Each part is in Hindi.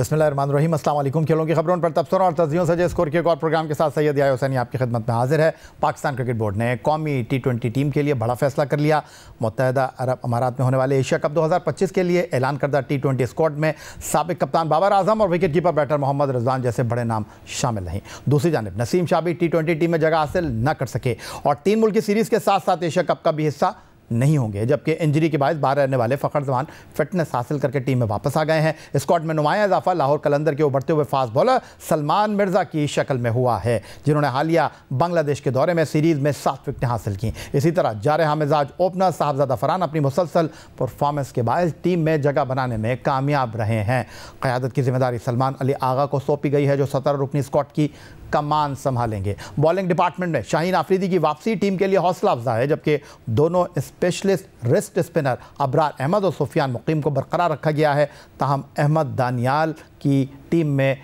बिस्मिल्लाहिर्रहमानिर्रहीम। अस्सलाम वालेकुम। खेलों की खबरों पर तबसरों और तस्दीयों से स्कोर के एक और प्रोग्राम के साथ सैयद याह्या हुसैनी आपकी खिदमत में हाजिर है। पाकिस्तान क्रिकेट बोर्ड ने कौमी T20 टीम के लिए बड़ा फैसला कर लिया। मुत्तहिदा अरब अमारात में होने वाले एशिया कप 2025 के लिए ऐलान करदा T20 स्क्वाड में साबिक कप्तान बाबर आजम और wicket keeper batter Mohammad Rizwan जैसे बड़े नाम शामिल नहीं। दूसरी जानिब नसीम शाह भी T20 टीम में जगह हासिल न कर सके और 3 मुल्की सीरीज़ के साथ साथ एशिया कप का भी हिस्सा नहीं होंगे, जबकि इंजरी के बायस बाहर रहने वाले फ़खर जमान फिटनेस हासिल करके टीम में वापस आ गए हैं। स्क्वाड में नुमाया इजाफा लाहौर कलंदर के उभरते हुए फास्ट बॉलर सलमान मिर्ज़ा की शक्ल में हुआ है, जिन्होंने हालिया बांग्लादेश के दौरे में सीरीज़ में 7 विकेटें हासिल की। इसी तरह जारहा मिजाज ओपनर साहबजादा फरहान अपनी मुसलसल परफॉर्मेंस के बायस टीम में जगह बनाने में कामयाब रहे हैं। क़यादत की जिम्मेदारी सलमान अली आगा को सौंपी गई है, जो 17 रुकनी स्क्वाड की कमान संभालेंगे। बॉलिंग डिपार्टमेंट में शाहीन आफरीदी की वापसी टीम के लिए हौसला अफजा है, जबकि दोनों specialist wrist spinner Abrar Ahmed और सुफियान मुकीम को बरकरार रखा गया है। ताहम अहमद दानियाल की टीम में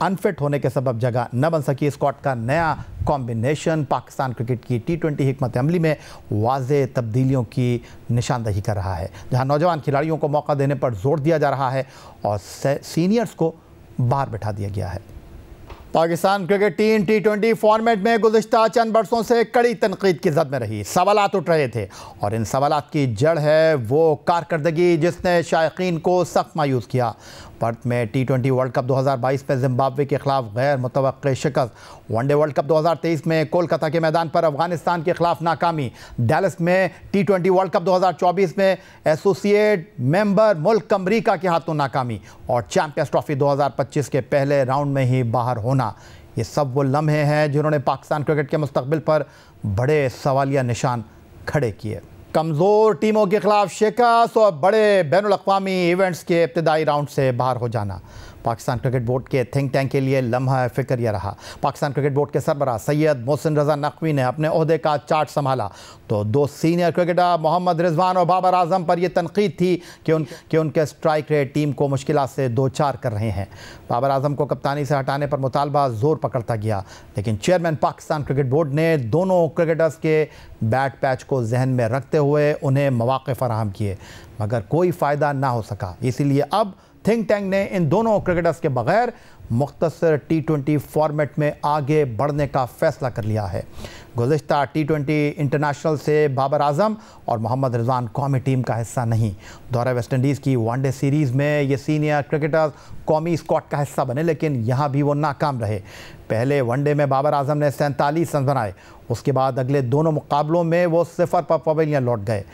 अनफिट होने के सबब जगह न बन सकी। स्क्वाड का नया कॉम्बिनेशन पाकिस्तान क्रिकेट की T20 हिकमत अमली में वाज़े तब्दीलियों की निशानदही कर रहा है, जहां नौजवान खिलाड़ियों को मौका देने पर जोर दिया जा रहा है और सीनियर्स को बाहर बैठा दिया गया है। Pakistan cricket team T20 format में गुज़िश्ता चंद बरसों से कड़ी तनकीद की जद में रही। सवालात उठ रहे थे और इन सवालात की जड़ है वो कारकर्दगी जिसने शायकीन को सख्त मायूस किया। पर्थ में T20 वर्ल्ड कप 2022 में जिम्बाब्वे के खिलाफ गैर मुतवक्किल शिकस्त, वनडे वर्ल्ड कप 2023 में कोलकाता के मैदान पर अफगानिस्तान के खिलाफ नाकामी, डैलस में T20 वर्ल्ड कप 2024 में एसोसिएट मेंबर मुल्क अमरीका के हाथों नाकामी और चैंपियंस ट्रॉफी 2025 के पहले राउंड में ही बाहर होना, ये सब वो लम्हे हैं जिन्होंने पाकिस्तान क्रिकेट के मुस्तकबिल पर बड़े सवालिया निशान खड़े किए। कमज़ोर टीमों के खिलाफ शिकस्त और बड़े बैनुल-अक़वामी इवेंट्स के इब्तिदाई राउंड से बाहर हो जाना पाकिस्तान क्रिकेट बोर्ड के थिंक टैंक के लिए लम्हा फ़िक्र यह रहा। पाकिस्तान क्रिकेट बोर्ड के सरबराह सैयद मोहसिन रज़ा नकवी ने अपने ओहदे का चार्ट संभाला तो 2 सीनियर क्रिकेटर मोहम्मद रिजवान और बाबर आजम पर यह तनकीद थी कि उनके स्ट्राइक रेट टीम को मुश्किलात से 2-4 कर रहे हैं। बाबर आजम को कप्तानी से हटाने पर मुतालबा ज़ोर पकड़ता गया, लेकिन चेयरमैन पाकिस्तान क्रिकेट बोर्ड ने दोनों क्रिकेटर्स के बैट पैच को जहन में रखते हुए उन्हें मौक़े फराहम किए, मगर कोई फ़ायदा ना हो सका। इसीलिए अब थिंक टैंक ने इन दोनों क्रिकेटर्स के बगैर मुख्तसर T20 फॉर्मेट में आगे बढ़ने का फ़ैसला कर लिया है। गुज़िश्ता T20 इंटरनेशनल से बाबर आजम और मोहम्मद रिजवान कौमी टीम का हिस्सा नहीं। दौरे वेस्ट इंडीज़ की वनडे सीरीज़ में ये सीनियर क्रिकेटर्स कौमी स्क्वाड का हिस्सा बने, लेकिन यहाँ भी वो नाकाम रहे। पहले वनडे में बाबर आजम ने 47 रन बनाए, उसके बाद अगले दोनों मुकाबलों में वो 0 पर पवेलियन लौट गए।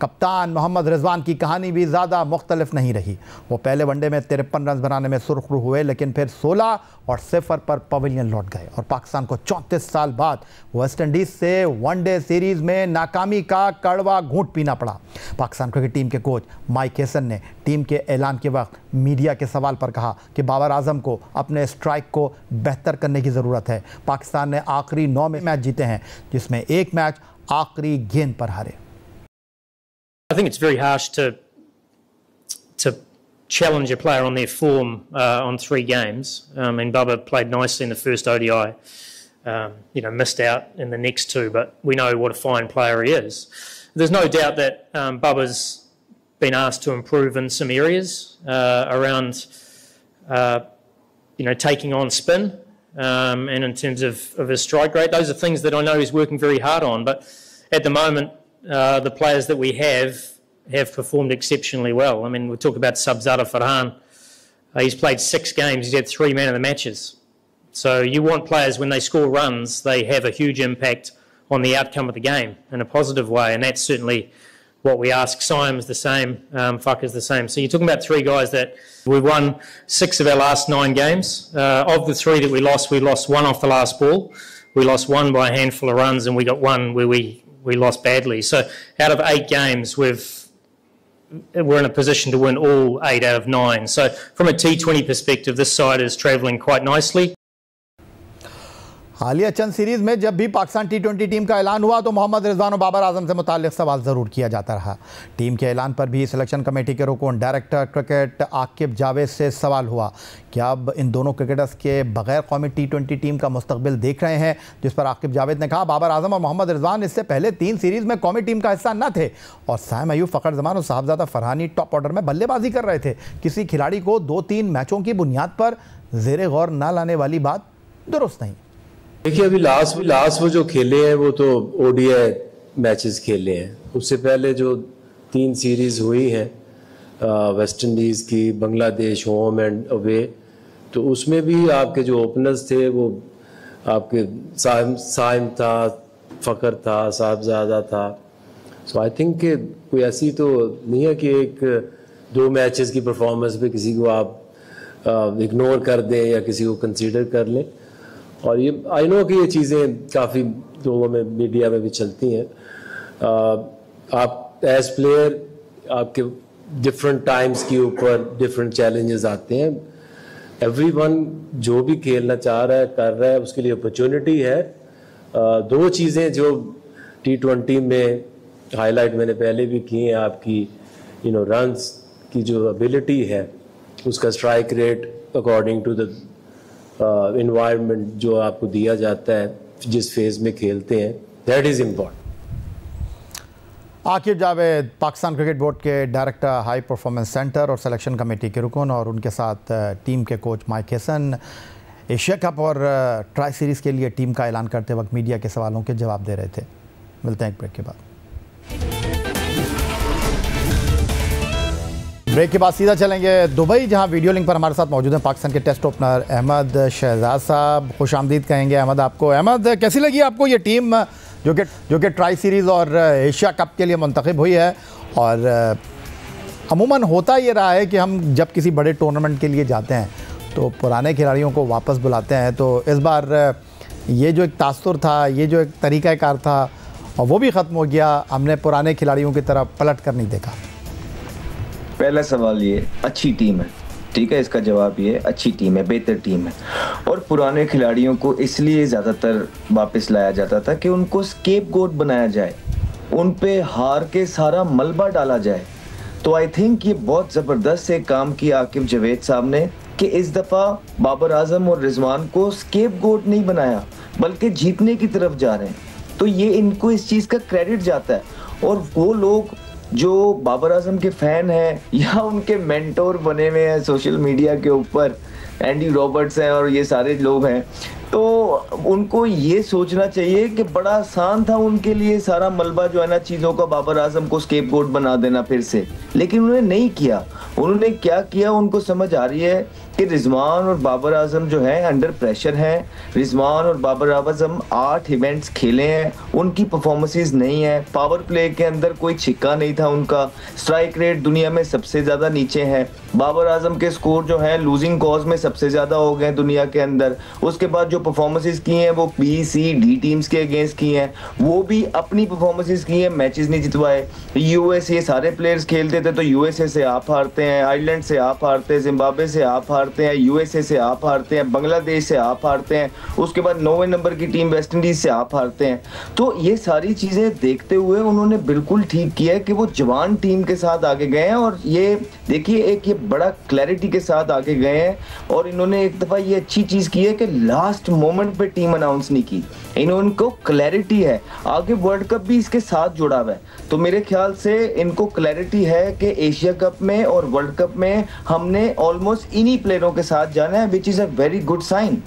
कप्तान मोहम्मद रिजवान की कहानी भी ज़्यादा मुख्तलिफ नहीं रही। वो पहले वनडे में 53 रन बनाने में सुरखरू हुए, लेकिन फिर 16 और 0 पर पवेलियन लौट गए और पाकिस्तान को 34 साल बाद वेस्ट इंडीज़ से वनडे सीरीज़ में नाकामी का कड़वा घूंट पीना पड़ा। पाकिस्तान क्रिकेट टीम के कोच माइक हेसन ने टीम के ऐलान के वक्त मीडिया के सवाल पर कहा कि बाबर आजम को अपने स्ट्राइक को बेहतर करने की ज़रूरत है। पाकिस्तान ने आखिरी 9 मैच जीते हैं, जिसमें 1 मैच आखिरी गेंद पर हारे। I think it's very harsh to challenge a player on their form on 3 games. And Bubba played nicely in the first ODI. Missed out in the next 2, but we know what a fine player he is. There's no doubt that Bubba's been asked to improve in some areas around, taking on spin and in terms of his strike rate. Those are things that I know he's working very hard on. But at the moment, the players that we have performed exceptionally well. I mean, we talk about Sahabzada Farhan. He's played 6 games. He's had 3 man of the matches. So you want players, when they score runs, they have a huge impact on the outcome of the game in a positive way, and that's certainly what we ask. Syme's the same, Fucker's the same. So you're talking about 3 guys that we've won 6 of our last 9 games. Of the 3 that we lost 1 off the last ball. We lost 1 by a handful of runs, and we got 1 where we lost badly. So out of 8 games, we're in a position to win all 8 out of 9. So from a T20 perspective, this side is travelling quite nicely. हालिया चंद सीरीज़ में जब भी पाकिस्तान T20 टीम का ऐलान हुआ तो मोहम्मद रिजवान और बाबर आजम से मुताल्लिक़ सवाल ज़रूर किया जाता रहा। टीम के ऐलान पर भी सिलेक्शन कमेटी के रुकन डायरेक्टर क्रिकेट आकिब जावेद से सवाल हुआ कि अब इन दोनों क्रिकेटर्स के बगैर कौमी T20 टीम का मुस्तकबिल देख रहे हैं, जिस पर आकिब जावेद ने कहा बाबर आजम और मोहम्मद रिजवान इससे पहले 3 सीरीज़ में कौमी टीम का हिस्सा न थे और साइम अयूब, फ़खर जमान और साहबजादा फरहानी टॉप ऑर्डर में बल्लेबाजी कर रहे थे। किसी खिलाड़ी को 2-3 मैचों की बुनियाद पर ज़ेरे गौर न लाने वाली बात दुरुस्त नहीं। देखिए, अभी लास्ट वो जो खेले हैं वो तो ओडीआई मैचेस खेले हैं। उससे पहले जो 3 सीरीज़ हुई हैं वेस्ट इंडीज़ की, बांग्लादेश होम एंड अवे, तो उसमें भी आपके जो ओपनर्स थे वो आपके साइम था, फ़खर था, साहबजादा था। सो आई थिंक कि कोई ऐसी तो नहीं है कि 1-2 मैचेस की परफॉर्मेंस पे किसी को आप इग्नोर कर दें या किसी को कंसीडर कर लें। और ये आई नो कि ये चीज़ें काफ़ी लोगों में, मीडिया में भी चलती हैं। आप एज प्लेयर आपके डिफरेंट टाइम्स के ऊपर डिफरेंट चैलेंजेस आते हैं। एवरीवन जो भी खेलना चाह रहा है, कर रहा है, उसके लिए अपॉर्चुनिटी है। 2 चीज़ें जो T20 में हाईलाइट मैंने पहले भी की हैं, आपकी रन्स की जो एबिलिटी है, उसका strike rate according to the environment जो आपको दिया जाता है जिस फेज में खेलते हैं, that is important. Aqib Javed Pakistan cricket board के डायरेक्टर हाई परफॉर्मेंस सेंटर और सिलेक्शन कमेटी के रुकन, और उनके साथ टीम के coach mic Hesson Asia cup और ट्राई सीरीज़ के लिए टीम का ऐलान करते वक्त मीडिया के सवालों के जवाब दे रहे थे। मिलते हैं एक ब्रेक के बाद। ब्रेक के बाद सीधा चलेंगे दुबई, जहां वीडियो लिंक पर हमारे साथ मौजूद हैं पाकिस्तान के टेस्ट ओपनर अहमद शहजाद साहब। खुश आमदीद कहेंगे अहमद आपको। अहमद, कैसी लगी आपको ये टीम जो कि ट्राई सीरीज़ और एशिया कप के लिए मुंतखब हुई है? और अमूमन होता ये रहा है कि हम जब किसी बड़े टूर्नामेंट के लिए जाते हैं तो पुराने खिलाड़ियों को वापस बुलाते हैं, तो इस बार ये जो एक तासुर था, ये जो एक तरीक़ाकार था, और वो भी ख़त्म हो गया। हमने पुराने खिलाड़ियों की तरफ पलट कर नहीं देखा। पहला सवाल ये, अच्छी टीम है, ठीक है, इसका जवाब ये अच्छी टीम है, बेहतर टीम है। और पुराने खिलाड़ियों को इसलिए ज़्यादातर वापस लाया जाता था कि उनको स्केपगोट बनाया जाए, उन पे हार के सारा मलबा डाला जाए। तो आई थिंक ये बहुत ज़बरदस्त एक काम किया आकिब जावेद साहब ने कि इस दफ़ा बाबर आजम और रिजवान को स्केपगोट नहीं बनाया, बल्कि जीतने की तरफ जा रहे हैं। तो ये इनको इस चीज़ का क्रेडिट जाता है। और वो लोग जो बाबर आजम के फ़ैन हैं या उनके मेंटोर बने हुए हैं सोशल मीडिया के ऊपर, एंडी रॉबर्ट्स हैं और ये सारे लोग हैं, तो उनको ये सोचना चाहिए कि बड़ा आसान था उनके लिए सारा मलबा जो है ना चीज़ों का बाबर आजम को स्केपगोट बना देना फिर से, लेकिन उन्होंने नहीं किया। उन्होंने क्या किया, उनको समझ आ रही है कि रिजवान और बाबर आजम जो है अंडर प्रेशर हैं। रिजवान और बाबर आजम 8 इवेंट्स खेले हैं, उनकी परफॉर्मेंसेस नहीं है, पावर प्ले के अंदर कोई छिक्का नहीं था उनका, स्ट्राइक रेट दुनिया में सबसे ज़्यादा नीचे है, बाबर आजम के स्कोर जो है लूजिंग कॉज में सबसे ज़्यादा हो गए दुनिया के अंदर। उसके बाद जो परफॉर्मेंसेस की हैं वो B-C-D टीम्स के अगेंस्ट की हैं, वो भी अपनी परफॉर्मेंसेस की हैं, मैचेस नहीं जितवाए। USA सारे प्लेयर्स खेलते थे तो USA से आप हारते हैं, आयरलैंड से आप हारते हैं, जिम्बाब्वे से आप हारते हैं, USA से आप हारते हैं, बांग्लादेश से आप हारते हैं, उसके बाद 9वें नंबर की टीम वेस्ट इंडीज से आप हारते हैं। तो ये सारी चीज़ें देखते हुए उन्होंने बिल्कुल ठीक किया है कि वो जवान टीम के साथ आगे गए हैं। और ये देखिए एक ये बड़ा क्लैरिटी के साथ आगे गए हैं। और इन्होंने एक दफ़ा ये अच्छी चीज़ की है कि लास्ट मोमेंट पे टीम अनाउंस नहीं की, इनको क्लैरिटी है। आगे वर्ल्ड कप भी इसके साथ जुड़ा हुआ है, तो मेरे ख्याल से इनको क्लैरिटी है कि एशिया कप में और वर्ल्ड कप में हमने ऑलमोस्ट इन्हीं प्लेयरों के साथ जाना है, which is a very good sign.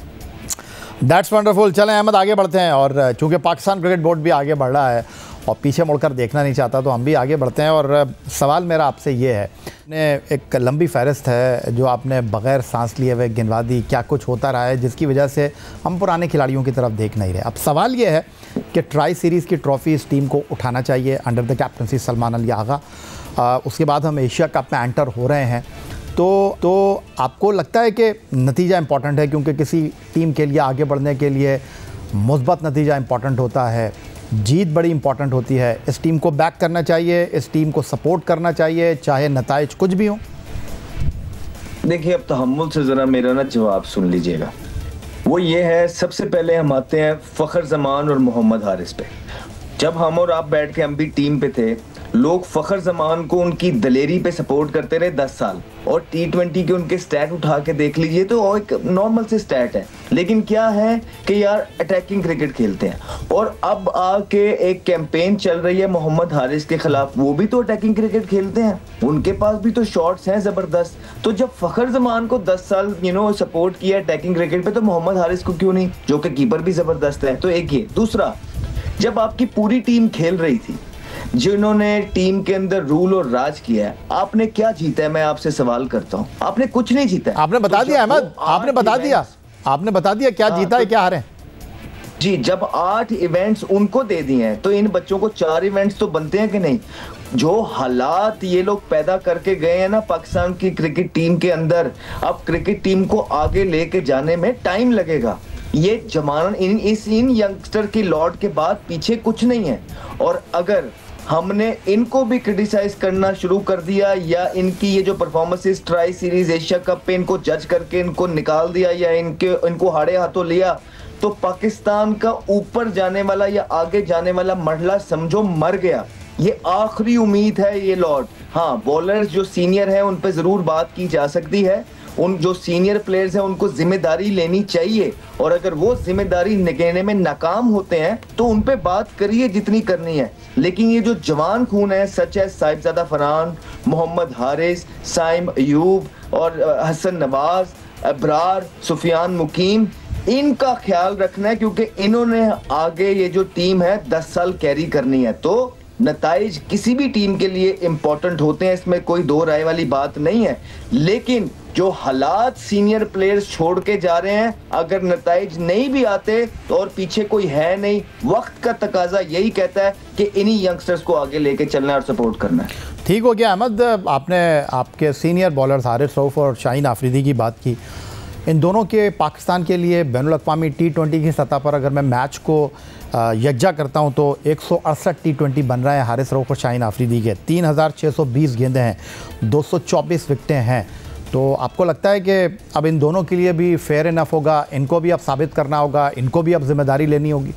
That's wonderful. चलें अहमद, आगे बढ़ते हैं। और चूँकि पाकिस्तान क्रिकेट बोर्ड भी आगे बढ़ रहा है और पीछे मुड़कर देखना नहीं चाहता, तो हम भी आगे बढ़ते हैं। और सवाल मेरा आपसे ये है, ने एक लंबी फहरिस्त है जो आपने बग़ैर सांस लिए हुए गिनवा दी, क्या कुछ होता रहा है जिसकी वजह से हम पुराने खिलाड़ियों की तरफ देख नहीं रहे। अब सवाल ये है कि ट्राई सीरीज़ की ट्रॉफ़ी इस टीम को उठाना चाहिए under the captaincy Salman Ali Agha. उसके बाद हम एशिया कप में एंटर हो रहे हैं, तो आपको लगता है कि नतीजा इम्पॉर्टेंट है? क्योंकि किसी टीम के लिए आगे बढ़ने के लिए मुस्बत नतीजा इम्पॉर्टेंट होता है, जीत बड़ी इंपॉर्टेंट होती है। इस टीम को बैक करना चाहिए, इस टीम को सपोर्ट करना चाहिए, चाहे नताइज कुछ भी हो। देखिए, अब तहम्मुल से ज़रा मेरा ना जवाब सुन लीजिएगा। वो ये है, सबसे पहले हम आते हैं फखर जमान और मोहम्मद हारिस पे। जब हम और आप बैठ के हम भी टीम पे थे, लोग फखर जमान को उनकी दलेरी पे सपोर्ट करते रहे 10 साल, और T20 के उनके स्टैट उठा के देख लीजिए तो एक नॉर्मल से स्टैट है, लेकिन क्या है कि यार अटैकिंग क्रिकेट खेलते हैं। और अब आके एक कैंपेन चल रही है मोहम्मद हारिस के खिलाफ, वो भी तो अटैकिंग क्रिकेट खेलते हैं, उनके पास भी तो शॉट्स हैं जबरदस्त। तो जब फखर जमान को 10 साल सपोर्ट किया अटैकिंग क्रिकेट पे, तो मोहम्मद हारिस को क्यों नहीं, जो कि कीपर भी जबरदस्त है। तो एक ये। दूसरा, जब आपकी पूरी टीम खेल रही थी, जिन्होंने टीम के अंदर रूल और राज किया है, आपने क्या जीता है? मैं आपसे सवाल करता हूं, आपने कुछ नहीं जीता है। आपने बता दिया अहमद, आपने बता दिया क्या जीता है क्या हारे जी। जब 8 इवेंट्स उनको दे दिए हैं, तो इन बच्चों को 4 इवेंट्स तो बनते हैं कि नहीं? जो हालात ये लोग पैदा करके गए हैं ना पाकिस्तान की क्रिकेट टीम के अंदर, अब क्रिकेट टीम को आगे लेके जाने में टाइम लगेगा। ये जमाना इन यंगस्टर की लॉट के बाद पीछे कुछ नहीं है। और अगर हमने इनको भी क्रिटिसाइज करना शुरू कर दिया, या इनकी ये जो performances tri series Asia cup पे इनको जज करके इनको निकाल दिया, या इनको हाड़े हाथों लिया, तो पाकिस्तान का ऊपर जाने वाला या आगे जाने वाला मरहला समझो मर गया। ये आखिरी उम्मीद है ये लॉट। हाँ, बॉलर्स जो सीनियर हैं उन पे जरूर बात की जा सकती है, उन जो सीनियर प्लेयर्स हैं उनको जिम्मेदारी लेनी चाहिए, और अगर वो जिम्मेदारी निभाने में नाकाम होते हैं तो उन पे बात करिए जितनी करनी है। लेकिन ये जो जवान खून है, सच है, साहिबजादा फरहान, मोहम्मद हारिस, साइम अयूब और हसन नवाज, अबरार, सुफियान मुकीम, इनका ख्याल रखना है, क्योंकि इन्होंने आगे ये जो टीम है 10 साल कैरी करनी है। तो नताइज किसी भी टीम के लिए इंपॉर्टेंट होते हैं, इसमें कोई दो राय वाली बात नहीं है। लेकिन जो हालात सीनियर प्लेयर्स छोड़ के जा रहे हैं, अगर नताइज नहीं भी आते तो और पीछे कोई है नहीं, वक्त का तकाजा यही कहता है कि इन्हीं यंगस्टर्स को आगे लेके चलना और सपोर्ट करना है। ठीक हो गया अहमद, आपने आपके सीनियर बॉलर्स हारिस रऊफ और शाहीन आफरीदी की बात की। इन दोनों के पाकिस्तान के लिए बैनुल-अक़वामी T20 की सतह पर अगर मैं मैच को यकजा करता हूं तो 168 T20 बन रहे हैं हारिस रऊफ और शाहीन आफरीदी के। 3620 गेंदें हैं, 224 विकेटें हैं। तो आपको लगता है कि अब इन दोनों के लिए भी फेयर इनफ होगा, इनको भी अब साबित करना होगा, इनको भी अब जिम्मेदारी लेनी होगी?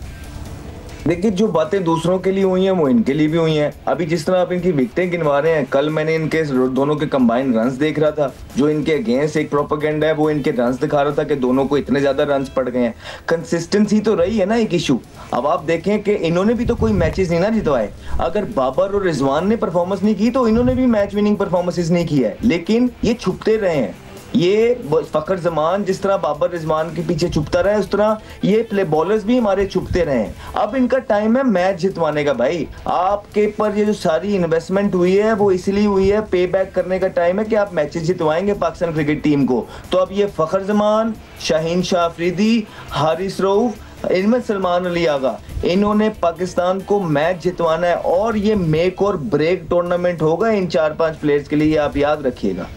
देखिए, जो बातें दूसरों के लिए हुई हैं वो इनके लिए भी हुई हैं। अभी जिस तरह आप इनकी विकेटें गिनवा रहे हैं, कल मैंने इनके दोनों के कंबाइन रन्स देख रहा था। जो इनके अगेंस्ट एक प्रोपेगेंडा है वो इनके रन्स दिखा रहा था कि दोनों को इतने ज्यादा रन्स पड़ गए हैं। कंसिस्टेंसी तो रही है ना एक इशू। अब आप देखें कि इन्होंने भी तो कोई मैचेस नहीं ना जितवाए। अगर बाबर और रिजवान ने परफॉर्मेंस नहीं की तो इन्होंने भी मैच विनिंग परफॉर्मेंसेस नहीं की है, लेकिन ये छुपते रहे हैं। ये फखर जमान जिस तरह बाबर रिजवान के पीछे छुपता रहा है, उस तरह ये प्ले बॉलर्स भी हमारे छुपते रहे हैं। अब इनका टाइम है मैच जितवाने का। भाई, आपके पर ये जो सारी इन्वेस्टमेंट हुई है वो इसलिए हुई है, पे बैक करने का टाइम है कि आप मैचेस जितवाएंगे पाकिस्तान क्रिकेट टीम को। तो अब ये फखर जमान, शाहीन शाह अफरीदी, हारिस रऊफ, इनमें सलमान अली आगा, इन्होंने पाकिस्तान को मैच जितवाना है, और ये मेक और ब्रेक टूर्नामेंट होगा इन 4-5 प्लेयर्स के लिए, आप याद रखिएगा।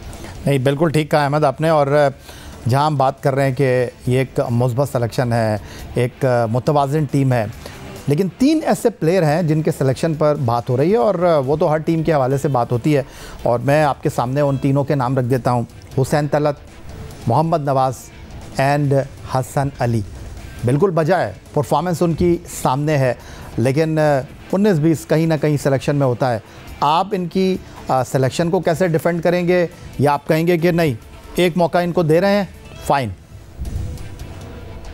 नहीं, बिल्कुल ठीक कहा अहमद आपने। और जहां हम बात कर रहे हैं कि ये एक मुस्बत सिलेक्शन है, एक मुतवाज़िन टीम है, लेकिन 3 ऐसे प्लेयर हैं जिनके सिलेक्शन पर बात हो रही है, और वो तो हर टीम के हवाले से बात होती है। और मैं आपके सामने उन तीनों के नाम रख देता हूँ: हुसैन तलत, मोहम्मद नवाज़ एंड हसन अली। बिल्कुल बजाय परफॉर्मेंस उनकी सामने है, लेकिन 19-20 कहीं ना कहीं सिलेक्शन में होता है। आप इनकी सिलेक्शन को कैसे डिफेंड करेंगे, या आप कहेंगे कि नहीं, एक मौका इनको दे रहे हैं, फाइन?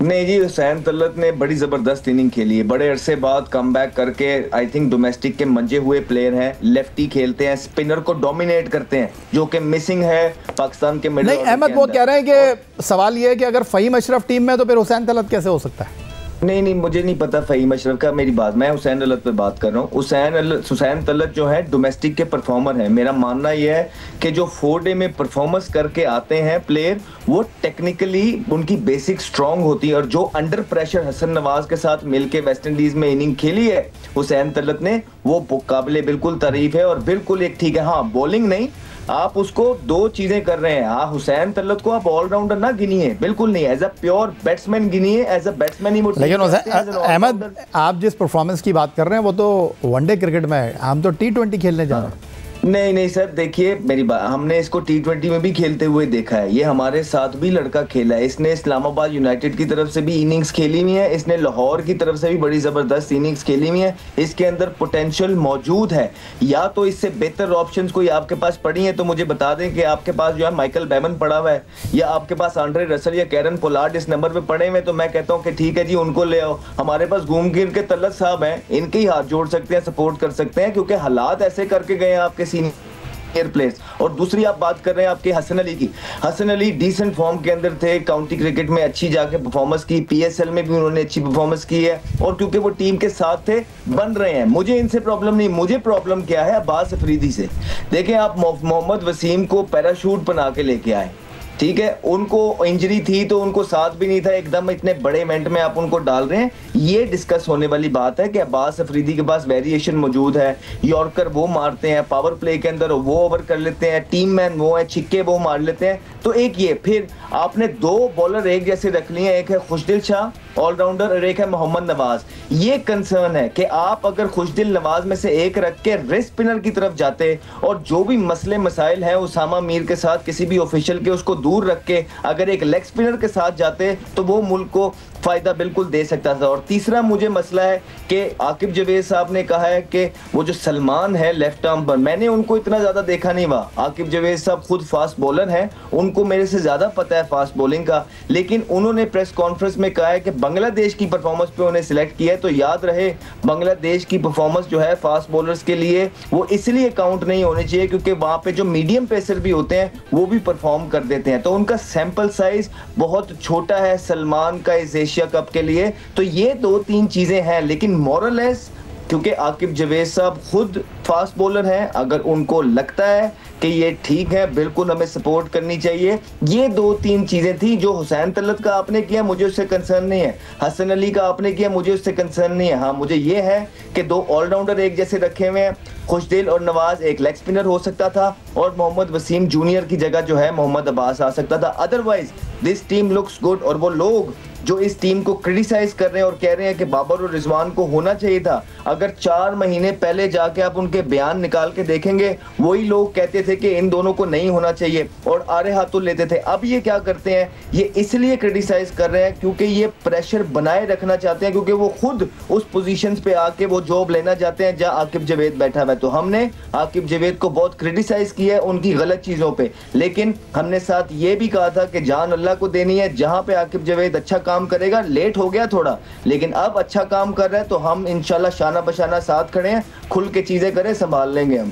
नहीं जी, हुसैन तलत ने बड़ी जबरदस्त इनिंग खेली है, बड़े अरसे बाद कमबैक करके। आई थिंक डोमेस्टिक के मंजे हुए प्लेयर हैं, लेफ्टी खेलते हैं, स्पिनर को डोमिनेट करते हैं, जो कि मिसिंग है पाकिस्तान के मिडिल। नहीं अहमद, वो कह रहे हैं कि सवाल ये है कि अगर फ़हीम अशरफ टीम में तो फिर हुसैन तलत कैसे हो सकता है? नहीं, मुझे नहीं पता फ़हीम अशरफ का, मेरी बात, मैं हुसैन तलत पे बात कर रहा हूँ। हुसैन तलत जो है डोमेस्टिक के परफॉर्मर है। मेरा मानना यह है कि जो 4 डे में परफॉर्मेंस करके आते हैं प्लेयर, वो टेक्निकली उनकी बेसिक स्ट्रांग होती है, और जो अंडर प्रेशर हसन नवाज के साथ मिलके वेस्ट इंडीज में इनिंग खेली है हुसैन तलत ने, वो काबिले बिल्कुल तारीफ है, और बिल्कुल एक ठीक है। हाँ, बॉलिंग नहीं, आप उसको 2 चीजें कर रहे हैं। हाँ, हुसैन तलत को आप ऑलराउंडर ना गिनिए, बिल्कुल नहीं, एज अ प्योर बैट्समैन गिनिए, एज अ बैट्समैन ही। लेकिन अहमद, आप जिस परफॉर्मेंस की बात कर रहे हैं वो तो वनडे क्रिकेट में है, हम तो T20 खेलने जा रहे हैं। नहीं सर, देखिए मेरी बात, हमने इसको T20 में भी खेलते हुए देखा है। ये हमारे साथ भी लड़का खेला है। इसने इस्लामाबाद यूनाइटेड की तरफ से भी इनिंग्स खेली हुई है, इसने लाहौर की तरफ से भी बड़ी जबरदस्त इनिंग्स खेली हुई है। इसके अंदर पोटेंशियल मौजूद है। या तो इससे बेहतर ऑप्शंस कोई आपके पास पड़ी है तो मुझे बता दें कि आपके पास जो है माइकल बेमन पड़ा हुआ है, या आपके पास आंड्रे रसल या कैरन पोलार्ड इस नंबर पे पड़े हुए, तो मैं कहता हूँ कि ठीक है जी, उनको ले आओ। हमारे पास घूम गिर के तलत साहब हैं, इनके ही हाथ जोड़ सकते हैं, सपोर्ट कर सकते हैं, क्योंकि हालात ऐसे करके गए हैं आपके सीनियर प्लेयर्स। और दूसरी आप बात कर रहे हैं आपके हसन अली की। हसन अली डिसेंट फॉर्म के अंदर थे, काउंटी क्रिकेट में अच्छी जाके परफॉर्मेंस की, PSL में भी उन्होंने अच्छी परफॉर्मेंस की है, और क्योंकि वो टीम के साथ थे बन रहे हैं। मुझे इनसे प्रॉब्लम नहीं, मुझे प्रॉब्लम क्या है अब्बास अफरीदी से। देखें आप मोहम्मद वसीम को पैराशूट बना के लेके आए, ठीक है, उनको इंजरी थी तो उनको साथ भी नहीं था, एकदम इतने बड़े इवेंट में आप उनको डाल रहे हैं। ये डिस्कस होने वाली बात है कि अब्बास अफरीदी के पास वेरिएशन मौजूद है, यॉर्कर वो मारते हैं, पावर प्ले के अंदर वो ओवर कर लेते हैं, टीम मैन वो है, छिक्के वो मार लेते हैं। तो एक ये, फिर आपने दो बॉलर एक जैसे रख लिए हैं, एक है खुशदिल शाह ऑलराउंडर और एक है मोहम्मद नवाज। ये कंसर्न है कि आप अगर खुशदिल नवाज में से एक रख के रिस्ट स्पिनर की तरफ जाते और जो भी मसले मसाइल हैं उसामा मीर के साथ किसी भी ऑफिशियल के उसको दूर रख के अगर एक लेग स्पिनर के साथ जाते तो वो मुल्क को फायदा बिल्कुल दे सकता था। और तीसरा मुझे मसला है कि आकिब जवेद साहब ने कहा है कि वो जो सलमान है लेफ्ट आर्म पर, मैंने उनको इतना ज्यादा देखा नहीं हुआ। आकिब जवेद साहब खुद फास्ट बॉलर हैं, उनको मेरे से ज्यादा पता है फास्ट बॉलिंग का, लेकिन उन्होंने प्रेस कॉन्फ्रेंस में कहा है कि बांग्लादेश की परफॉर्मेंस पे उन्हें सिलेक्ट किया है। तो याद रहे, बांग्लादेश की परफॉर्मेंस जो है फास्ट बॉलर्स के लिए वो इसलिए काउंट नहीं होनी चाहिए क्योंकि वहां पे जो मीडियम पेसर भी होते हैं वो भी परफॉर्म कर देते हैं, तो उनका सैंपल साइज बहुत छोटा है सलमान का इस एशिया कप के लिए। तो ये दो तीन चीजें हैं, लेकिन मोरलेस क्योंकि आकिब जवेद साहब खुद फास्ट बॉलर हैं, अगर उनको लगता है कि ये ठीक है बिल्कुल हमें सपोर्ट करनी चाहिए। ये दो तीन चीजें थी। जो हुसैन तलत का आपने किया मुझे उससे कंसर्न नहीं है, हसन अली का आपने किया मुझे उससे कंसर्न नहीं है। हाँ, मुझे ये है कि दो ऑलराउंडर एक जैसे रखे हुए हैं, खुशदिल और नवाज एक लेग स्पिनर हो सकता था और मोहम्मद वसीम जूनियर की जगह जो है मोहम्मद अब्बास आ सकता था। Otherwise this team looks good. और वो लोग जो इस टीम को क्रिटिसाइज कर रहे हैं और कह रहे हैं कि बाबर और रिजवान को होना चाहिए था, अगर 4 महीने पहले जाके आप उनके बयान निकाल के देखेंगे, वही लोग कहते थे कि इन दोनों को नहीं होना चाहिए और आरे हाथों लेते थे। अब ये क्या करते हैं, ये इसलिए क्रिटिसाइज कर रहे हैं क्योंकि ये प्रेशर बनाए रखना चाहते हैं, क्योंकि वो खुद उस पोजीशन पे आके वो जॉब लेना चाहते हैं जहां आकिब जवेद बैठा हुआ है। तो हमने आकिब जवेद को बहुत क्रिटिसाइज किया है उनकी गलत चीजों पे, लेकिन हमने साथ ये भी कहा था कि जान अल्लाह को देनी है, जहां पे आकिब जवेद अच्छा काम करेगा, लेट हो गया थोड़ा लेकिन अब अच्छा काम कर रहा है, तो हम इंशाल्लाह शाना बशाना साथ खड़े हैं, खुल के चीजें करें, संभाल लेंगे हम।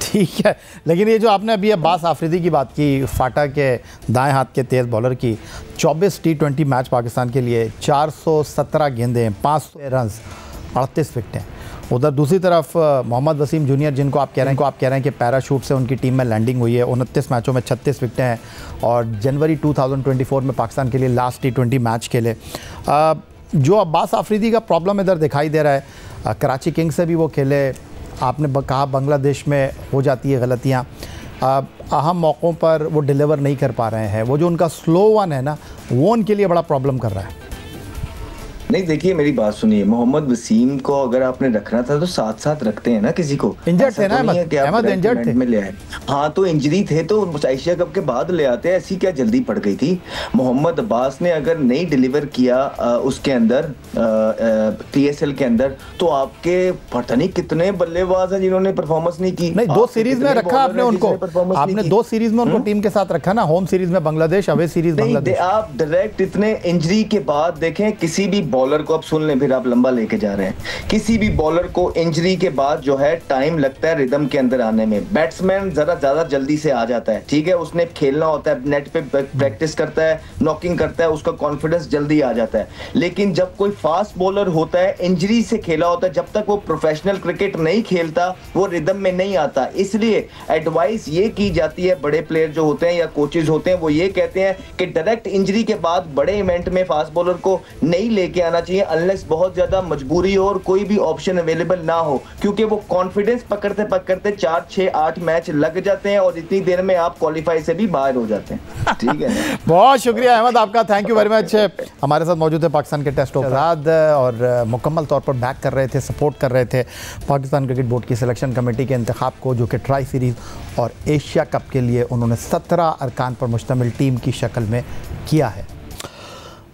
ठीक है, लेकिन ये जो आपने अभी अब्बास आफरीदी की बात की, फाटा के दाएं हाथ के तेज़ बॉलर की, 24 T20 मैच पाकिस्तान के लिए, 417 गेंदें, 500 रन, 38 विकेटें। उधर दूसरी तरफ मोहम्मद वसीम जूनियर जिनको आप कह रहे हैं कि पैराशूट से उनकी टीम में लैंडिंग हुई है, 29 मैचों में 36 विकेटें हैं और जनवरी 2024 में पाकिस्तान के लिए लास्ट T20 मैच खेले। जो अब्बास आफरीदी का प्रॉब्लम इधर दिखाई दे रहा है, कराची किंग्स से भी वो खेले, आपने कहा बांग्लादेश में हो जाती है गलतियाँ, अहम मौक़ों पर वो डिलीवर नहीं कर पा रहे हैं, वो जो उनका स्लो वन है ना, वो उनके लिए बड़ा प्रॉब्लम कर रहा है। नहीं देखिए मेरी बात सुनिए, मोहम्मद वसीम को अगर आपने रखना था तो साथ साथ रखते हैं ना किसी को। इंजर्ड थे ना अहमद, इंजर्ड थे में ले आए। हाँ तो इंजरी थे तो एशिया कप के बाद ले आते, ऐसी क्या जल्दी पड़ गई थी। मोहम्मद अब्बास ने अगर नहीं डिलीवर किया उसके अंदर PSL के अंदर, तो आपके पता नहीं कितने बल्लेबाज हैं जिन्होंने परफॉर्मेंस नहीं की। नहीं, 2 सीरीज में रखा आपने उनको, आपने 2 सीरीज में उनको टीम के साथ रखा ना, होम सीरीज में बांग्लादेश, अवे सीरीज बांग्लादेश। आप डायरेक्ट इतने इंजरी के बाद देखें किसी भी बॉलर को, अब सुन लें फिर आप लंबा लेके जा रहे हैं, किसी भी बॉलर को इंजरी के बाद जो है टाइम लगता है रिदम के अंदर आने में। बैट्समैन जरा ज्यादा जल्दी से आ जाता है, ठीक है, उसने खेलना होता है, नेट पे प्रैक्टिस करता है, नॉकिंग करता है, उसका कॉन्फिडेंस जल्दी आ जाता है। लेकिन जब कोई फास्ट बॉलर होता है, इंजरी से खेला होता है, जब तक वो प्रोफेशनल क्रिकेट नहीं खेलता वो रिदम में नहीं आता। इसलिए एडवाइस ये की जाती है, बड़े प्लेयर जो होते हैं या कोचेज होते हैं वो ये कहते हैं कि डायरेक्ट इंजरी के बाद बड़े इवेंट में फास्ट बॉलर को नहीं लेके आना चाहिए अनलेस बहुत ज्यादा मजबूरी हो और कोई भी ऑप्शन अवेलेबल ना हो, क्योंकि वो कॉन्फिडेंस पकड़ते पकड़ते 4, 6, 8 मैच लग जाते हैं और इतनी देर में आप क्वालिफाई से भी बाहर हो जाते हैं। ठीक है बहुत शुक्रिया अहमद आपका, थैंक यू वेरी मच। हमारे साथ मौजूद है पाकिस्तान के टेस्ट आजाद और मुकम्मल तौर पर बैक कर रहे थे, सपोर्ट कर रहे थे पाकिस्तान क्रिकेट बोर्ड की सिलेक्शन कमेटी के इंतखाब को, जो कि ट्राई सीरीज़ और एशिया कप के लिए उन्होंने 17 अरकान पर मुश्तमिल टीम की शक्ल में किया है।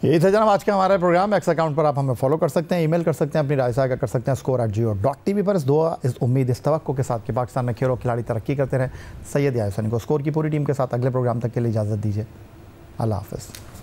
यही था जनाब आज का हमारा प्रोग्राम। एक्स अकाउंट पर आप हमें फॉलो कर सकते हैं, ईमेल कर सकते हैं, अपनी राय साझा कर सकते हैं score@geo.tv पर। इस दुआ, इस उम्मीद, इस तवक्को के साथ कि पाकिस्तान में खेल और खिलाड़ी तरक्की करते रहें। सैयद याहिया हुसैनी को स्कोर की पूरी टीम के साथ अगले प्रोग्राम तक के लिए इजाज़त दीजिए। अल्लाह हाफ़िज़।